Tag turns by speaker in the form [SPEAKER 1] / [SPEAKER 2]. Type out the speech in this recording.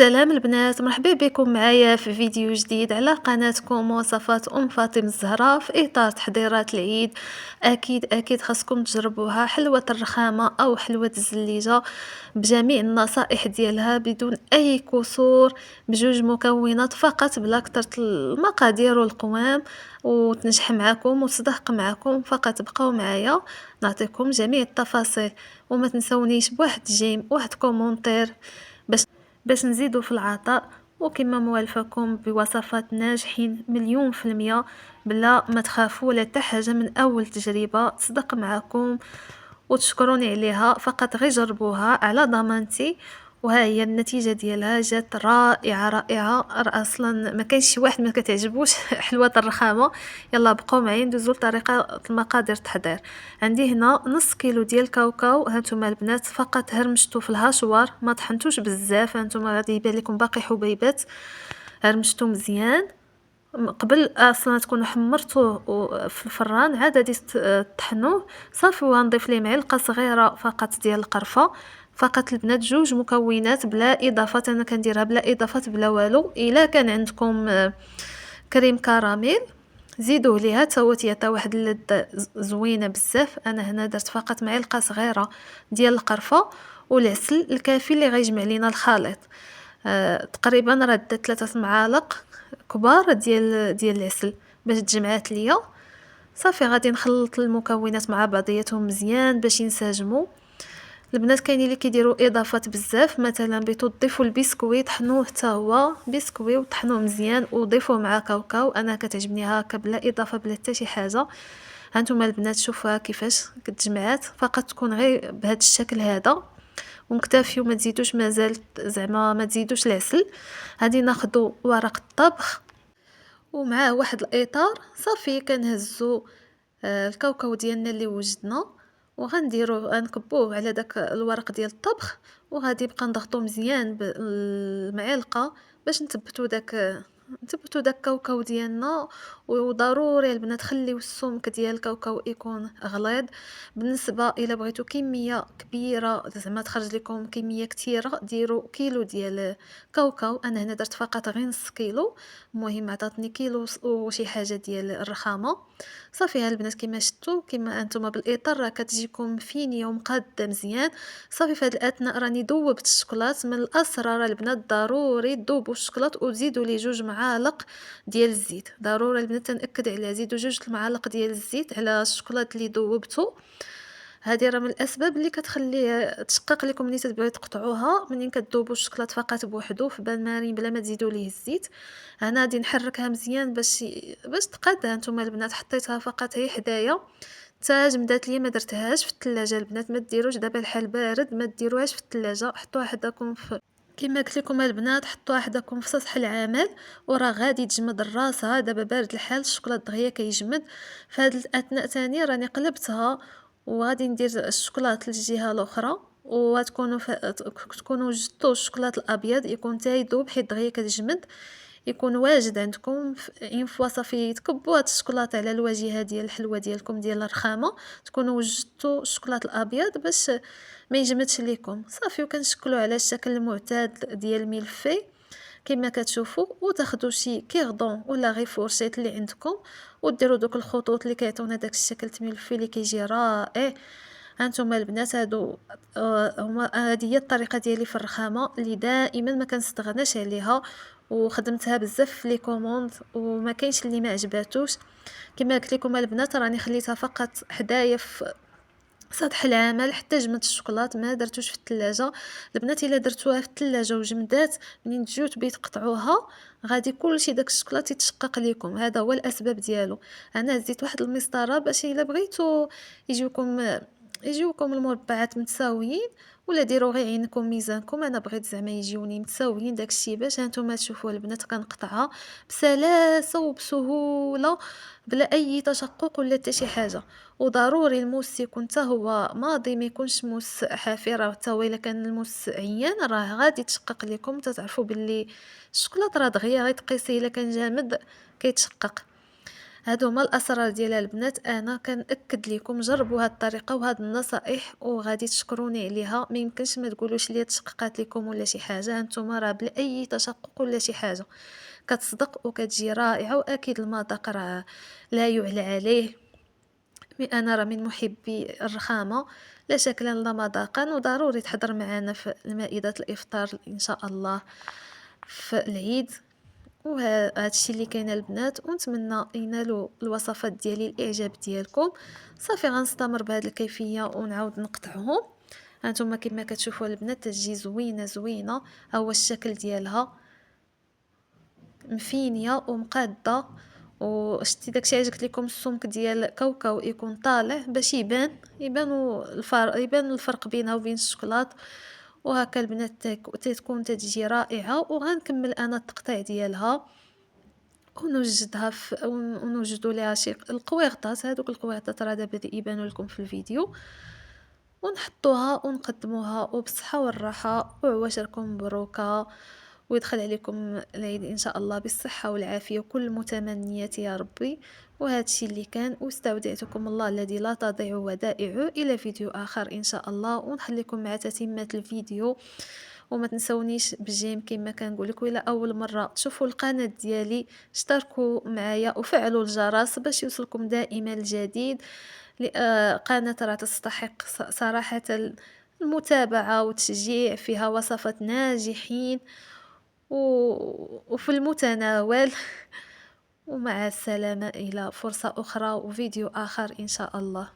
[SPEAKER 1] سلام البنات، مرحبا بكم معايا في فيديو جديد على قناتكم وصفات فاطمة الزهراء في إطار تحضيرات العيد. أكيد خاصكم تجربوها، حلوة الرخامة أو حلوة الزليجة بجميع النصائح ديالها بدون أي كسور، بجوج مكونات فقط بلا كترة المقادير والقوام، وتنجح معكم وتصدق معكم. فقط بقاو معايا نعطيكم جميع التفاصيل، وما تنسونيش بواحد جيم واحد كومونتير باش نزيدو في العطاء. وكما موالفاكم بوصفات ناجحين مليون في المية، بلا ما تخافوا ولا حتى حاجة، من أول تجربة تصدق معكم وتشكروني عليها. فقط غير جربوها على ضمانتي، وها هي النتيجة ديالها جات رائعة. اصلا ما كاينش شي واحد ما كتعجبوش حلوة الرخامة. يلا بقاو معايا ندوزو لطريقة المقادير التحضير. عندي هنا نص كيلو ديال الكاوكاو، هانتوما البنات فقط هرمشتو في الهاشوار، ما طحنتوش بزاف، هانتوما غادي يبان لكم باقي حبيبات. هرمشتو مزيان قبل اصلا تكونوا حمرتوه في الفران، عاد غادي تطحنوه صافي. وغنضيف ليه معلقه صغيره فقط ديال القرفه. فقط البنات جوج مكونات بلا اضافات، انا كنديرها بلا اضافات بلا والو. الا كان عندكم كريم كراميل زيدوه ليها تا هو تيعطي واحد اللذه زوينه بزاف. انا هنا درت فقط معلقه صغيره ديال القرفه والعسل الكافي اللي غيجمع لينا الخليط. تقريبا راه درت 3 معالق كبار ديال العسل باش تجمعات ليا. صافي غادي نخلط المكونات مع بعضياتهم مزيان باش ينسجموا. البنات كاينين اللي كيديروا اضافات بزاف، مثلا تضيفوا البسكويت، طحنوه حتى هو بسكوي وطحنوه مزيان وضيفوه مع كاوكاو. انا كتعجبني هكا بلا اضافه بلا حتى شي حاجه. هانتوما البنات شوفوها كيفاش كتجمعات، فقط تكون غير بهذا الشكل هذا ونكتفيو، ما تزيدوش مازال، زعما ما تزيدوش العسل. غادي ناخذوا ورق الطبخ ومعاه واحد الاطار، صافي كنهزو الكاوكاو ديالنا اللي وجدنا وغنديروه غنكبوه على داك الورق ديال الطبخ، وغادي نبقى نضغطو مزيان بالمعلقه باش نثبتو داك الكاوكاو ديالنا. وضروري البنات خليو السمك ديال الكاوكاو يكون غليظ. بالنسبه الا بغيتو كميه كبيره، زعما تخرج لكم كميه كثيره، ديروا كيلو ديال كاوكاو. انا هنا درت فقط غير نص كيلو، المهم عطاتني كيلو وشي حاجه ديال الرخامه. صافي ها البنات كما شفتوا، كما انتم بالاطار راه كتجيكم فينيه ومقاده مزيان. صافي في هذا الاثناء راني ذوبت الشوكولات. من الاسرار البنات ضروري تذوبوا الشوكولات وتزيدوا لي 2 معالق ديال الزيت. ضروري البنات تنأكد عليها، زيدوا 2 المعالق ديال الزيت على الشوكولات اللي ذوبتو. هذه راه من الاسباب اللي كتخليه تشقق لكم ملي تبغيو تقطعوها، منين كتذوبوا الشوكولات فقط بوحدو في بال مارين بلا ما تزيدوا ليه الزيت. انا غادي نحركها مزيان باش تقاد. هانتوما البنات حطيتها فقط هي حدايا تا جمدات ليا، ما درتهاش في الثلاجه. البنات ما ديروش دابا الحال بارد، ما ديروهاش في الثلاجه، حطوها حداكم في كما قلت لكم البنات، حطوها حداكم في سطح العمل وراه غادي تجمد الراسها. دابا بارد الحال، الشوكولاط دغيا كيجمد. في هذا الاثناء ثاني راني قلبتها وغادي ندير الشوكولاط للجهه الاخرى، تكونوا وجدتوا الشوكولاط الابيض يكون يذوب حيت دغيا كتجمد، يكون واجد عندكم اون فوا. صافي تكبوا هاد الشوكولاط على الواجهه ديال الحلوه ديالكم ديال الرخامه، تكونوا وجدتوا الشوكولاط الابيض باش ما يجمدش ليكم. صافي وكنشكلوا على الشكل المعتاد ديال الملفي كما كتشوفوا، وتاخذوا شي كيردون ولا غير فورشيت اللي عندكم وديروا دوك الخطوط اللي كيعطيونا داك الشكل الملفي اللي كيجي رائع. هانتوما البنات هادو هما هذه هي الطريقه ديالي في الرخامه اللي دائما ما كنستغناش عليها، وخدمتها بزاف في لي كوموند وما كاينش اللي ما عجباتوش. كما قلت لكم البنات راني خليتها فقط حدايا في سطح العمل حتى جمد الشوكولات، ما درتوش في الثلاجه. البنات الا درتوها في الثلاجه وجمدات، منين تجيو تبي تقطعوها غادي كلشي داك الشوكولات يتشقق لكم. هذا هو الاسباب ديالو. انا زيت واحد المسطره باش الا بغيتو يجيوكم المربعات متساويين، ولا ديروا غير عينكم ميزانكم. انا بغيت زعما يجيوني متساويين داكشي باش هانتوما تشوفوا البنات كنقطعها بسلاسه وبسهوله بلا اي تشقق ولا حتى شي حاجه. وضروري الموس يكون حتى هو ماضي، ما يكونش موس حافي، راه حتى هو الا كان الموس عيان راه غادي تشقق لكم. تتعرفوا باللي الشوكولاط راه دغيا غير تقيسيه الا كان جامد كيتشقق. هادو هما الأسرار ديال البنات. أنا كنأكد ليكم جربوا هاد الطريقة وهاد النصائح وغادي تشكروني عليها. ما يمكنش ما تقولوش ليا تشققات ليكم ولا شي حاجة، هانتوما راه بلا أي تشقق ولا شي حاجة كتصدق وكتجي رائعة، وأكيد المذاق راه لا يُعلى عليه. أنا راه من محبي الرخامة لا شكلًا لا مذاقًا، وضروري تحضر معانا في مائدة الإفطار إن شاء الله في العيد. هادشي اللي كاين البنات، ونتمنى ينالوا الوصفات ديالي الإعجاب ديالكم. صافي غنستمر بهذه الكيفية ونعاود نقطعهم. هانتوما كما كتشوفوا البنات تجي زوينة زوينة، ها هو الشكل ديالها مفينية ومقادة. وشتي داكشي علاش قلت لكم السمك ديال كاوكاو يكون طالع باش يبان الفرق بينها وبين الشكلاط. وهكا البنات تتكون تتجي رائعة. وغنكمل انا التقطيع ديالها ونوجدوا ليها شي القويغطات. هادوك القويغطات راه دابا يبانوا لكم في الفيديو، ونحطوها ونقدموها وبالصحة والراحة وعواشركم مبروكة، ويدخل عليكم العيد إن شاء الله بالصحة والعافية وكل المتمنيات يا ربي. وهذا الشيء اللي كان، واستودعتكم الله الذي لا تضيع ودائعه إلى فيديو آخر إن شاء الله. ونخليكم مع تتمة الفيديو، وما تنسونيش بالجيم كما كنقول لكم. الى اول مره تشوفوا القناه ديالي اشتركوا معايا وفعلوا الجرس باش يوصلكم دائما الجديد. قناه راه تستحق صراحه المتابعه والتشجيع، فيها وصفات ناجحين وفي المتناول. ومع السلامه الى فرصه اخرى وفيديو اخر ان شاء الله.